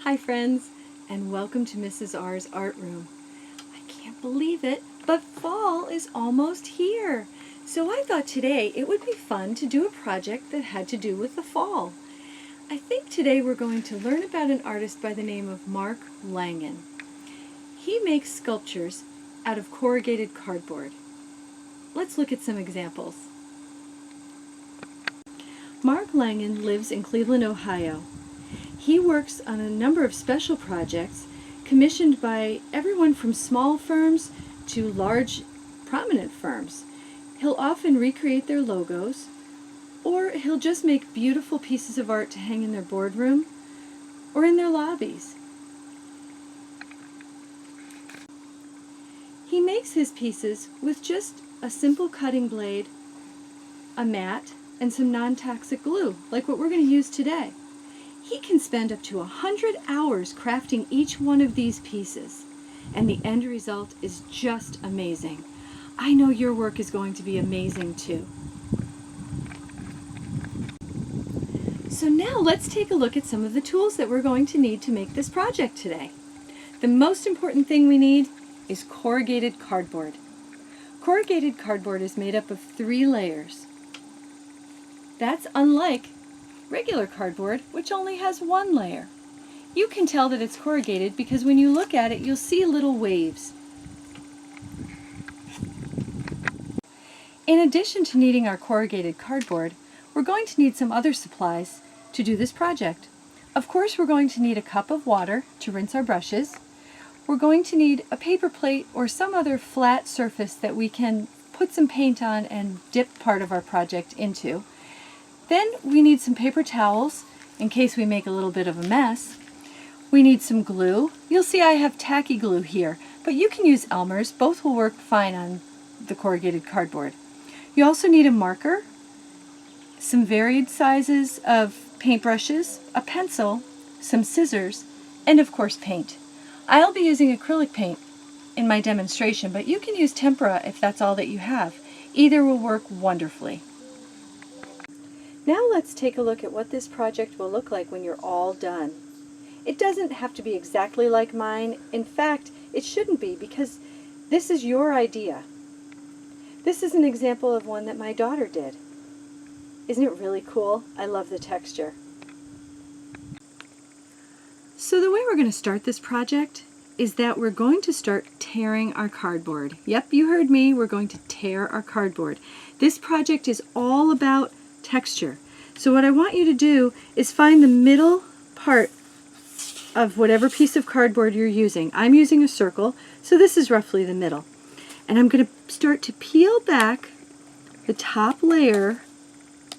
Hi friends, and welcome to Mrs. R's Art Room. I can't believe it, but fall is almost here. So I thought today it would be fun to do a project that had to do with the fall. I think today we're going to learn about an artist by the name of Mark Langen. He makes sculptures out of corrugated cardboard. Let's look at some examples. Mark Langen lives in Cleveland, Ohio. He works on a number of special projects commissioned by everyone from small firms to large, prominent firms. He'll often recreate their logos, or he'll just make beautiful pieces of art to hang in their boardroom or in their lobbies. He makes his pieces with just a simple cutting blade, a mat, and some non-toxic glue, like what we're going to use today. He can spend up to 100 hours crafting each one of these pieces, and the end result is just amazing. I know your work is going to be amazing too. So now let's take a look at some of the tools that we're going to need to make this project today. The most important thing we need is corrugated cardboard. Corrugated cardboard is made up of 3 layers. That's unlike regular cardboard, which only has 1 layer. You can tell that it's corrugated because when you look at it, you'll see little waves. In addition to needing our corrugated cardboard, we're going to need some other supplies to do this project. Of course, we're going to need a cup of water to rinse our brushes. We're going to need a paper plate or some other flat surface that we can put some paint on and dip part of our project into. Then we need some paper towels in case we make a little bit of a mess. We need some glue. You'll see I have tacky glue here, but you can use Elmer's. Both will work fine on the corrugated cardboard. You also need a marker, some varied sizes of paintbrushes, a pencil, some scissors, and of course paint. I'll be using acrylic paint in my demonstration, but you can use tempera if that's all that you have. Either will work wonderfully. Now let's take a look at what this project will look like when you're all done. It doesn't have to be exactly like mine. In fact, it shouldn't be because this is your idea. This is an example of one that my daughter did. Isn't it really cool? I love the texture. So the way we're going to start this project is that we're going to start tearing our cardboard. Yep, you heard me. We're going to tear our cardboard. This project is all about texture. So what I want you to do is find the middle part of whatever piece of cardboard you're using. I'm using a circle, so this is roughly the middle. And I'm going to start to peel back the top layer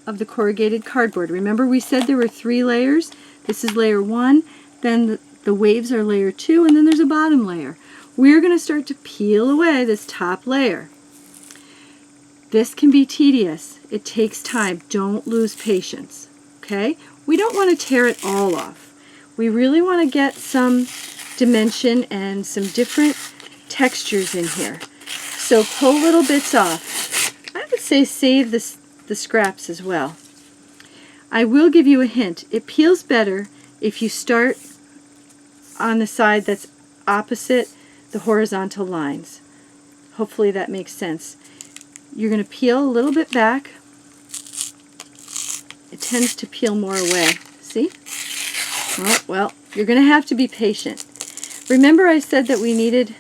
of the corrugated cardboard. Remember we said there were 3 layers? This is layer 1, then the waves are layer 2, and then there's a bottom layer. We're going to start to peel away this top layer. This can be tedious. It takes time. Don't lose patience. Okay? We don't want to tear it all off. We really want to get some dimension and some different textures in here. So pull little bits off. I would say save the scraps as well. I will give you a hint. It peels better if you start on the side that's opposite the horizontal lines. Hopefully that makes sense. You're going to peel a little bit back. It tends to peel more away. See? Oh, well, you're going to have to be patient. Remember I said that we needed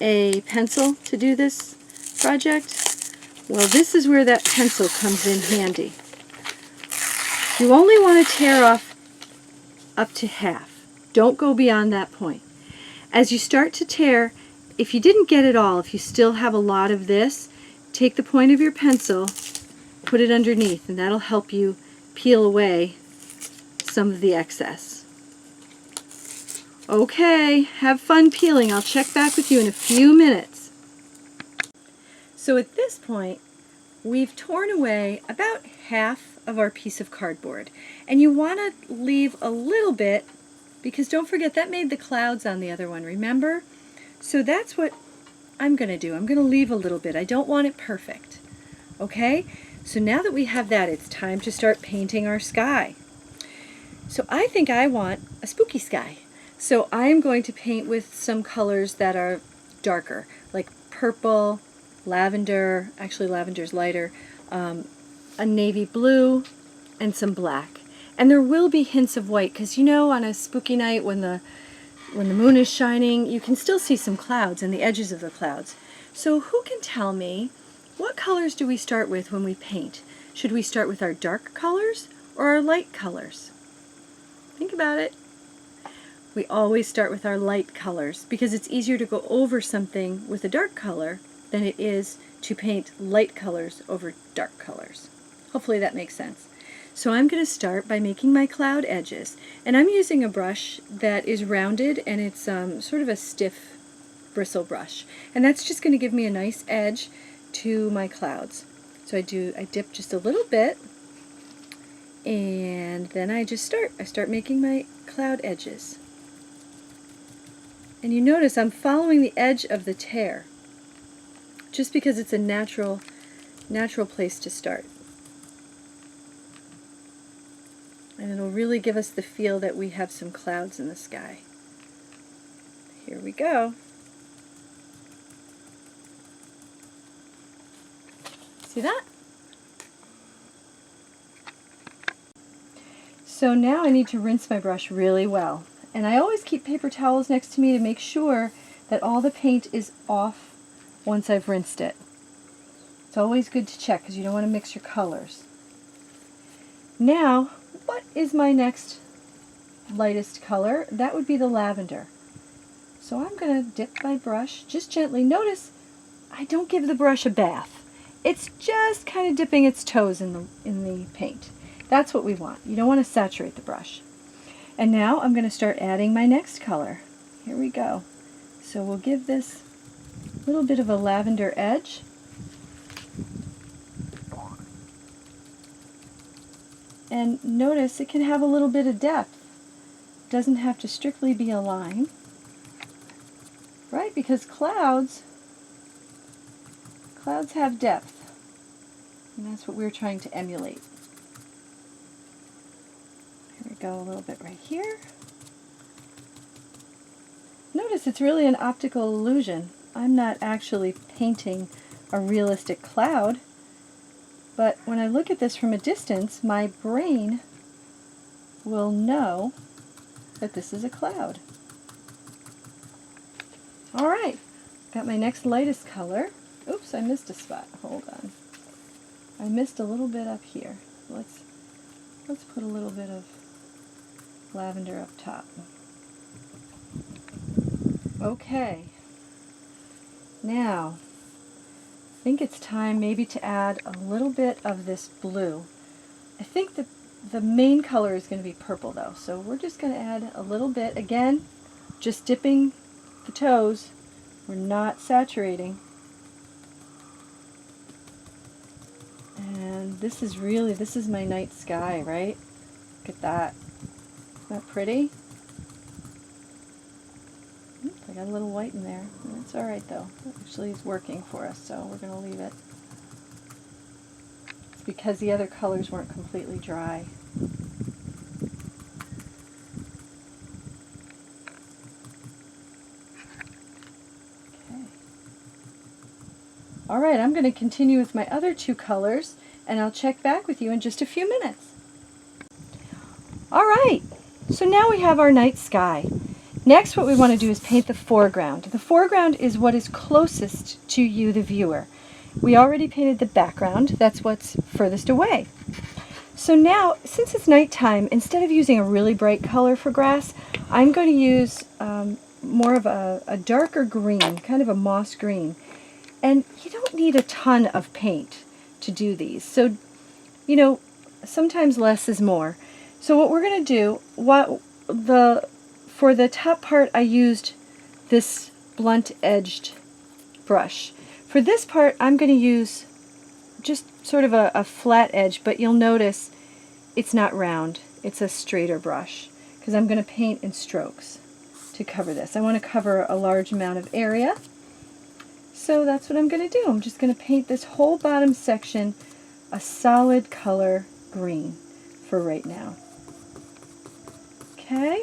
a pencil to do this project? Well, this is where that pencil comes in handy. You only want to tear off up to half. Don't go beyond that point. As you start to tear, if you didn't get it all, if you still have a lot of this, take the point of your pencil, put it underneath, and that'll help you peel away some of the excess. Okay, have fun peeling. I'll check back with you in a few minutes. So at this point, we've torn away about half of our piece of cardboard. And you want to leave a little bit, because don't forget that made the clouds on the other one, remember? So that's what I'm going to do. I'm going to leave a little bit. I don't want it perfect. Okay? So now that we have that, it's time to start painting our sky. So I think I want a spooky sky. So I'm going to paint with some colors that are darker, like purple, lavender, actually lavender's lighter, a navy blue, and some black. And there will be hints of white, because you know on a spooky night when the moon is shining, you can still see some clouds and the edges of the clouds. So who can tell me, what colors do we start with when we paint? Should we start with our dark colors or our light colors? Think about it. We always start with our light colors because it's easier to go over something with a dark color than it is to paint light colors over dark colors. Hopefully that makes sense. So I'm going to start by making my cloud edges, and I'm using a brush that is rounded, and it's sort of a stiff bristle brush, and that's just going to give me a nice edge to my clouds. So I dip just a little bit, and then I start making my cloud edges. And you notice I'm following the edge of the tear, just because it's a natural place to start. And it'll really give us the feel that we have some clouds in the sky. Here we go. See that? So now I need to rinse my brush really well. And I always keep paper towels next to me to make sure that all the paint is off once I've rinsed it. It's always good to check because you don't want to mix your colors. Now, what is my next lightest color? That would be the lavender. So I'm going to dip my brush just gently. Notice I don't give the brush a bath. It's just kind of dipping its toes in the paint. That's what we want. You don't want to saturate the brush. And now I'm going to start adding my next color. Here we go. So we'll give this a little bit of a lavender edge. And notice it can have a little bit of depth. It doesn't have to strictly be a line, right? Because clouds have depth, and that's what we're trying to emulate. Here we go, a little bit right here. Notice it's really an optical illusion. I'm not actually painting a realistic cloud. But when I look at this from a distance, my brain will know that this is a cloud. All right, got my next lightest color. Oops, I missed a spot. Hold on. I missed a little bit up here. Let's put a little bit of lavender up top. Okay. Now, I think it's time maybe to add a little bit of this blue. I think the main color is going to be purple though, so we're just going to add a little bit. Again, just dipping the toes. We're not saturating. And this is my night sky, right? Look at that. Isn't that pretty? Oops, I got a little white in there. That's all right though. It actually is working for us, so we're going to leave it. It's because the other colors weren't completely dry. Okay. All right, I'm going to continue with my other two colors, and I'll check back with you in just a few minutes. All right, so now we have our night sky. Next, what we want to do is paint the foreground. The foreground is what is closest to you, the viewer. We already painted the background. That's what's furthest away. So now, since it's nighttime, instead of using a really bright color for grass, I'm going to use more of a darker green, kind of a moss green. And you don't need a ton of paint to do these. So, you know, sometimes less is more. So what we're going to do, for the top part, I used this blunt-edged brush. For this part, I'm going to use just sort of a flat edge, but you'll notice it's not round. It's a straighter brush, because I'm going to paint in strokes to cover this. I want to cover a large amount of area, so that's what I'm going to do. I'm just going to paint this whole bottom section a solid color green for right now. Okay,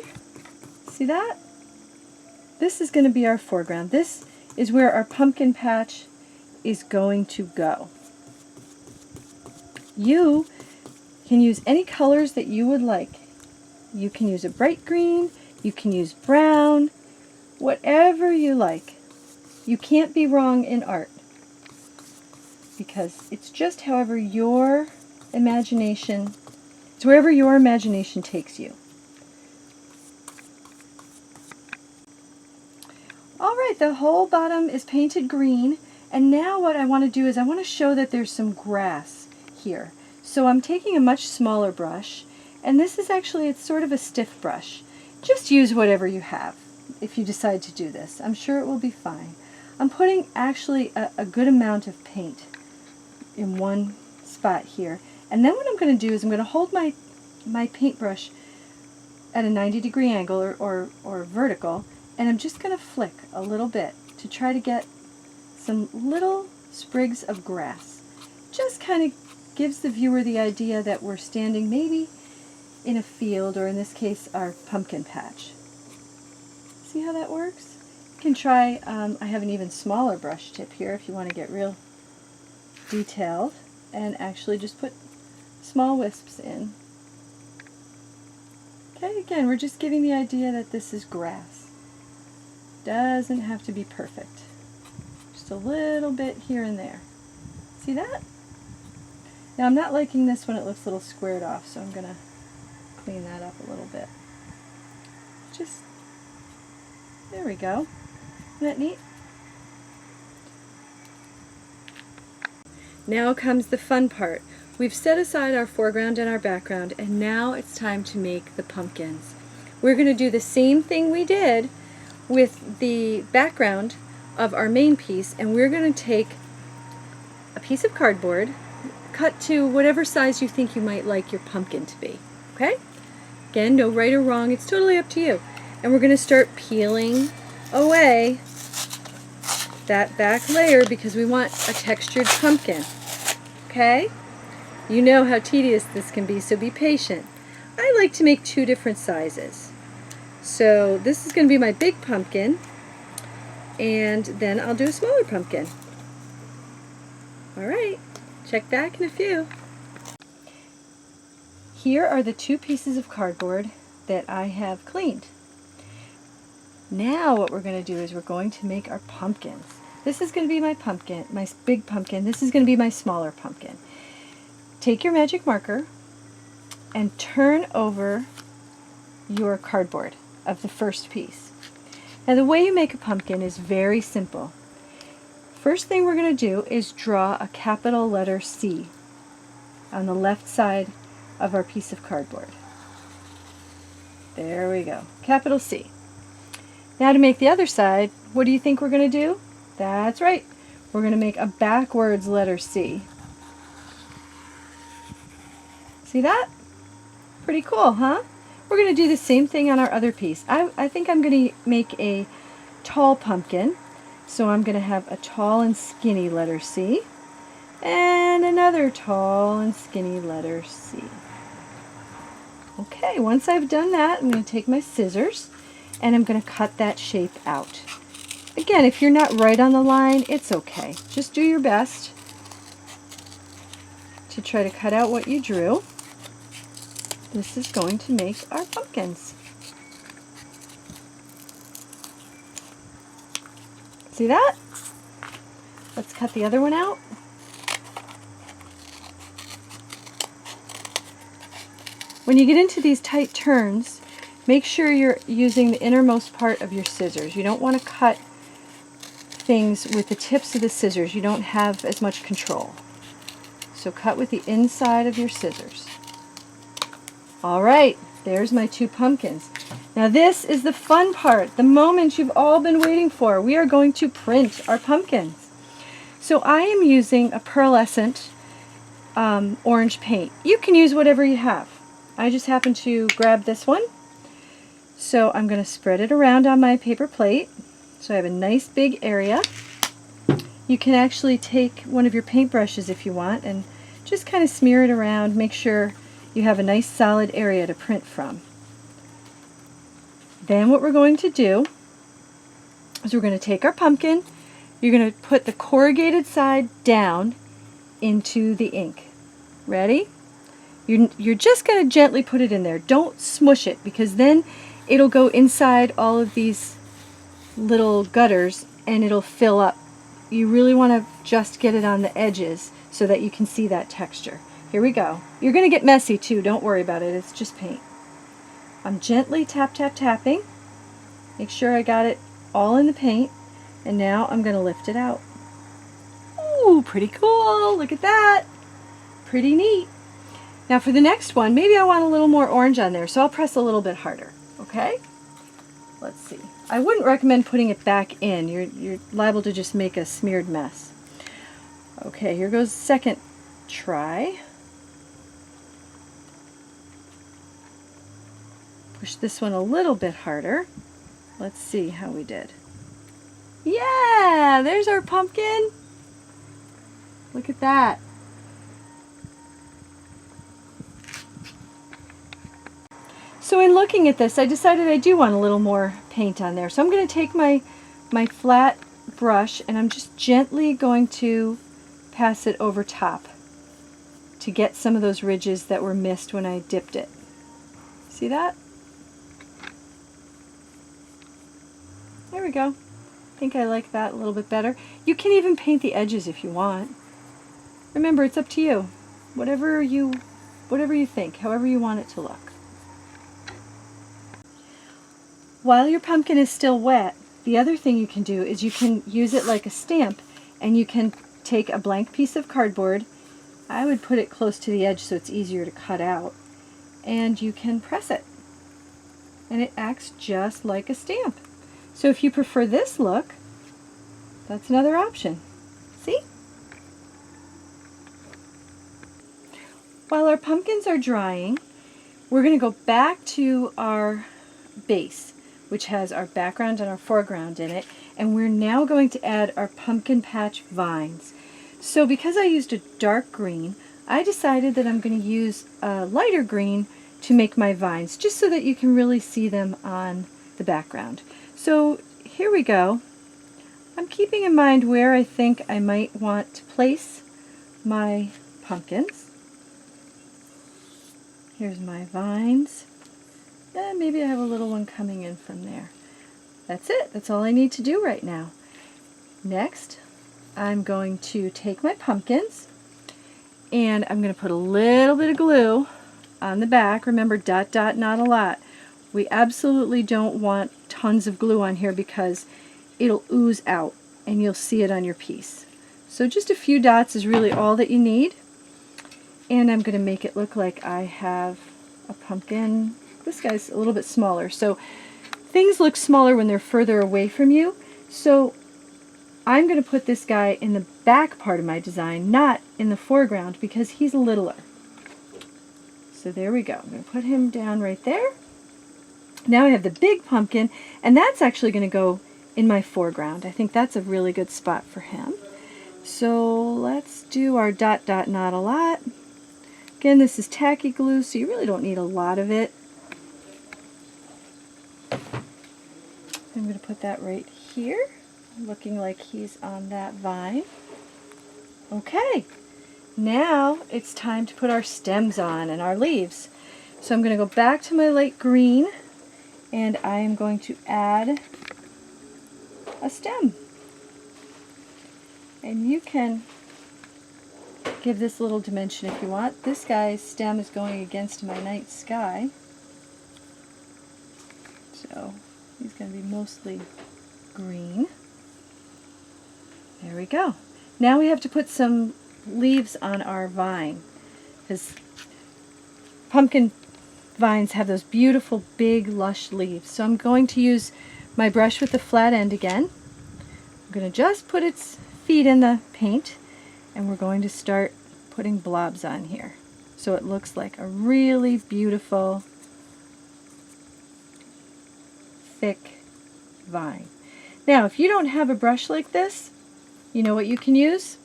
see that? This is going to be our foreground. This is where our pumpkin patch is going to go. You can use any colors that you would like. You can use a bright green, you can use brown, whatever you like. You can't be wrong in art, because it's just however your imagination, it's wherever your imagination takes you. Alright, the whole bottom is painted green, and now what I want to do is I want to show that there's some grass here. So I'm taking a much smaller brush, and this is actually, it's sort of a stiff brush. Just use whatever you have if you decide to do this. I'm sure it will be fine. I'm putting actually a good amount of paint in one spot here, and then what I'm going to do is I'm going to hold my paintbrush at a 90-degree angle or vertical, and I'm just going to flick a little bit to try to get some little sprigs of grass. Just kind of gives the viewer the idea that we're standing maybe in a field, or in this case our pumpkin patch. See how that works? You can try, I have an even smaller brush tip here if you want to get real detailed, and actually just put small wisps in. Okay, again, we're just giving the idea that this is grass. Doesn't have to be perfect. Just a little bit here and there. See that? Now I'm not liking this when it looks a little squared off, so I'm going to clean that up a little bit. Just, there we go. Isn't that neat? Now comes the fun part. We've set aside our foreground and our background, and now it's time to make the pumpkins. We're going to do the same thing we did with the background of our main piece, and we're going to take a piece of cardboard, cut to whatever size you think you might like your pumpkin to be. Okay? Again, no right or wrong, it's totally up to you. And we're going to start peeling away that back layer because we want a textured pumpkin. Okay? You know how tedious this can be, so be patient. I like to make 2 different sizes. So this is going to be my big pumpkin, and then I'll do a smaller pumpkin. Alright, check back in a few. Here are the 2 pieces of cardboard that I have cleaned. Now what we're going to do is we're going to make our pumpkins. This is going to be my pumpkin, my big pumpkin. This is going to be my smaller pumpkin. Take your magic marker and turn over your cardboard of the first piece. Now the way you make a pumpkin is very simple. First thing we're going to do is draw a capital letter C on the left side of our piece of cardboard. There we go, capital C. Now to make the other side, what do you think we're going to do? That's right, we're going to make a backwards letter C. See that? Pretty cool, huh? We're going to do the same thing on our other piece. I think I'm going to make a tall pumpkin. So I'm going to have a tall and skinny letter C and another tall and skinny letter C. Okay, once I've done that, I'm going to take my scissors and I'm going to cut that shape out. Again, if you're not right on the line, it's okay. Just do your best to try to cut out what you drew. This is going to make our pumpkins. See that? Let's cut the other one out. When you get into these tight turns, make sure you're using the innermost part of your scissors. You don't want to cut things with the tips of the scissors. You don't have as much control. So cut with the inside of your scissors. Alright, there's my 2 pumpkins. Now this is the fun part, the moment you've all been waiting for. We are going to print our pumpkins. So I am using a pearlescent orange paint. You can use whatever you have. I just happen to grab this one. So I'm going to spread it around on my paper plate. So I have a nice big area. You can actually take one of your paintbrushes if you want and just kind of smear it around. Make sure you have a nice solid area to print from. Then what we're going to do is we're going to take our pumpkin. You're going to put the corrugated side down into the ink. Ready? You're just going to gently put it in there. Don't smush it, because then it'll go inside all of these little gutters and it'll fill up. You really want to just get it on the edges so that you can see that texture. Here we go. You're going to get messy too. Don't worry about it. It's just paint. I'm gently tapping. Make sure I got it all in the paint. And now I'm going to lift it out. Ooh, pretty cool. Look at that. Pretty neat. Now for the next one, maybe I want a little more orange on there, so I'll press a little bit harder. Okay? Let's see. I wouldn't recommend putting it back in. You're liable to just make a smeared mess. Okay, here goes the second try. Push this one a little bit harder. Let's see how we did. Yeah, there's our pumpkin. Look at that. So in looking at this, I decided I do want a little more paint on there. So I'm going to take my flat brush and I'm just gently going to pass it over top to get some of those ridges that were missed when I dipped it. See that? There we go. I think I like that a little bit better. You can even paint the edges if you want. Remember, it's up to you. Whatever you think, however you want it to look. While your pumpkin is still wet, the other thing you can do is you can use it like a stamp, and you can take a blank piece of cardboard. I would put it close to the edge so it's easier to cut out, and you can press it. And it acts just like a stamp. So if you prefer this look, that's another option. See? While our pumpkins are drying, we're going to go back to our base, which has our background and our foreground in it, and we're now going to add our pumpkin patch vines. So because I used a dark green, I decided that I'm going to use a lighter green to make my vines, just so that you can really see them on the background. So here we go. I'm keeping in mind where I think I might want to place my pumpkins. Here's my vines. And maybe I have a little one coming in from there. That's it. That's all I need to do right now. Next, I'm going to take my pumpkins and I'm going to put a little bit of glue on the back. Remember, dot, dot, not a lot. We absolutely don't want tons of glue on here because it'll ooze out and you'll see it on your piece. So just a few dots is really all that you need. And I'm going to make it look like I have a pumpkin. This guy's a little bit smaller, so things look smaller when they're further away from you. So I'm going to put this guy in the back part of my design, not in the foreground, because he's littler. So there we go. I'm going to put him down right there. Now I have the big pumpkin, and that's actually going to go in my foreground. I think that's a really good spot for him. So let's do our dot, dot, not a lot. Again, this is tacky glue, so you really don't need a lot of it. I'm going to put that right here, looking like he's on that vine. Okay, now it's time to put our stems on and our leaves. So I'm going to go back to my light green, and I am going to add a stem. And you can give this a little dimension if you want. This guy's stem is going against my night sky, so he's going to be mostly green. There we go. Now we have to put some leaves on our vine, because pumpkin vines have those beautiful big lush leaves. So I'm going to use my brush with the flat end again. I'm going to just put its feet in the paint, and we're going to start putting blobs on here so it looks like a really beautiful thick vine. Now if you don't have a brush like this, you know what you can use?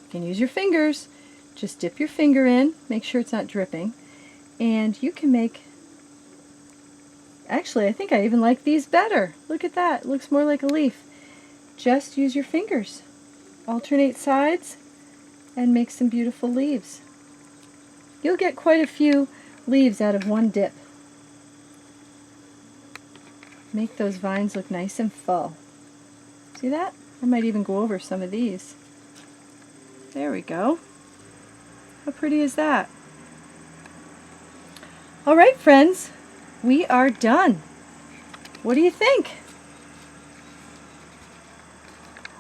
You can use your fingers. Just dip your finger in, make sure it's not dripping, and you can make Actually, I think I even like these better. Look at that. It looks more like a leaf. Just use your fingers. Alternate sides and make some beautiful leaves. You'll get quite a few leaves out of one dip. Make those vines look nice and full. See that? I might even go over some of these. There we go. How pretty is that? All right, friends, we are done. What do you think?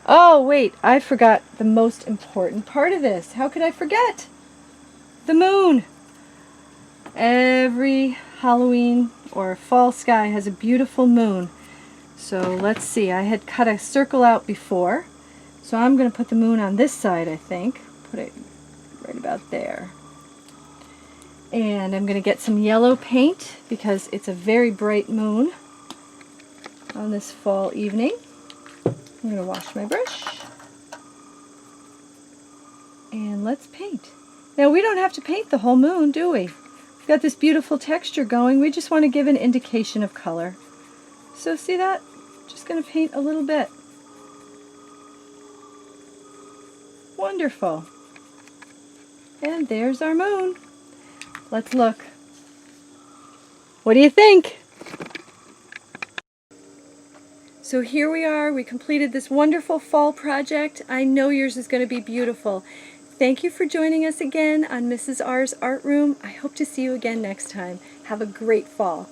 Oh, wait, I forgot the most important part of this. How could I forget? The moon. Every Halloween or fall sky has a beautiful moon. So let's see, I had cut a circle out before. So I'm going to put the moon on this side, I think. Put it right about there. And I'm going to get some yellow paint because it's a very bright moon on this fall evening. I'm going to wash my brush. And let's paint. Now we don't have to paint the whole moon, do we? We've got this beautiful texture going. We just want to give an indication of color. So see that? Just going to paint a little bit. Wonderful. And there's our moon. Let's look. What do you think? So here we are. We completed this wonderful fall project. I know yours is going to be beautiful. Thank you for joining us again on Mrs. R's Art Room. I hope to see you again next time. Have a great fall.